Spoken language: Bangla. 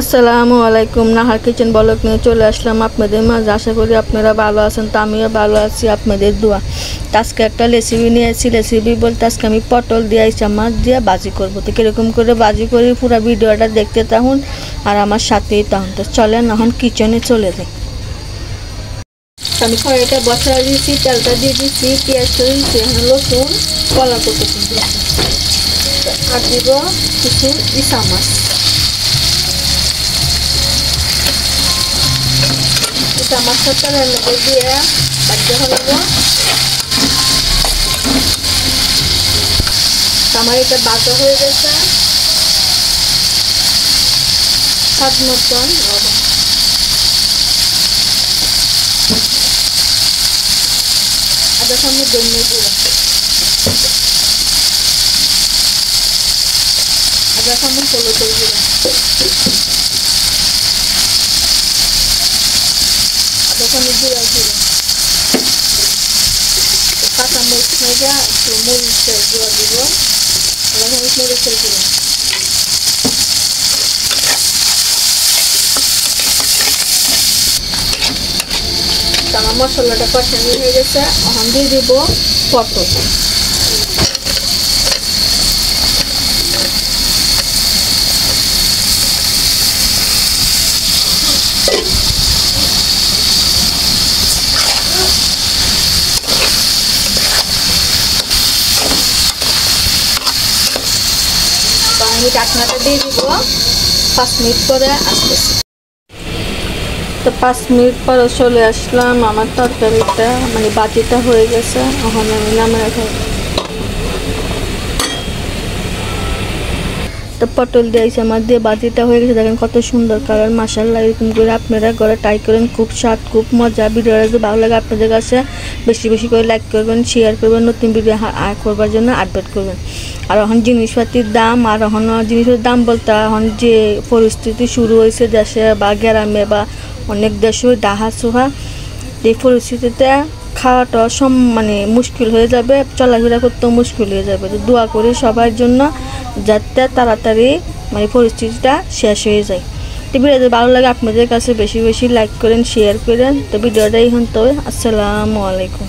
আসসালামু আলাইকুম। নাহার কিচেন ব্লগ নিয়ে চলে আসলাম আপনাদের মাঝে। আশা করি আপনারা ভালো আছেন, তো আমিও ভালো আছি আপনাদের দোয়া। আজকে একটা রেসিপি নিয়েছি। রেসিপি বলতে আজকে আমি পটল দিয়ে ইচ্ছা মাছ দিয়ে বাজি করবো। তো কীরকম করে বাজি করি পুরো ভিডিওটা দেখতে থাকুন আর আমার সাথেই থাকুন। তো চলেন এখন কিচেনে চলে যাই। আমি কড়াইটা বসা দিয়েছি, তেলটা দিয়ে দিচ্ছি, পেঁয়াজ দিয়েছি, এখন রসুন কলা করতে আর দিব কিছু ইসা মাছ। মাছটা তেলের মধ্যে দিয়ে বাচ্চা হলব। আমার এটা বাজা হয়ে গেছে। স্বাদ মতন লবণ, আদা চামচ ধনে গুঁড়ো, আদা চামচ হলুদের গুঁড়ো, আদা চামচ জিরা গুঁড়ো, কাঁচামরিচ ভেজা একটু মরিচের গুঁড়ো দিব, আদা চামচ মরিচের গুঁড়ো। আমার মশলাটা কষানো হয়ে গেছে, এখন দিয়ে দিব পটল। আমি ঢাকনাটা দিয়ে দিব, 5 মিনিট পরে আসতেছি। তো 5 মিনিট পরে চলে আসলাম। আমার তরকারিটা মানে বাটিটা হয়ে গেছে, এখন আমি নামিয়ে খাবো। তো পটল দিয়েছি আমার দিয়ে বাজিটা হয়ে গেছে। দেখেন কত সুন্দর কালার, মাশাআল্লাহ। এরকম করে আপনারা ঘরে ট্রাই করেন, খুব স্বাদ, খুব মজা। ভিডিওটা যদি ভালো লাগে আপনাদের কাছে বেশি বেশি করে লাইক করবেন, শেয়ার করবেন, নতুন ভিডিও করবার জন্য আপডেট করবেন। আর এখন জিনিসপাতির দাম, আর এখন জিনিসের দাম বলতে এখন যে পরিস্থিতি শুরু হয়েছে দেশে বা গ্রামে বা অনেক দেশে ডাহা চোহা, এই পরিস্থিতিতে খাওয়াটা মানে মুশকিল হয়ে যাবে, চলাফেরা করতেও মুশকিল হয়ে যাবে। তো দোয়া করি সবার জন্য যাতে তাড়াতাড়ি মানে পরিস্থিতিটা শেষ হয়ে যায়। তো ভিডিওটা ভালো লাগে আপনাদের কাছে বেশি বেশি লাইক করেন, শেয়ার করেন। তো ভিডিওটাই এখন তো আসসালামু আলাইকুম।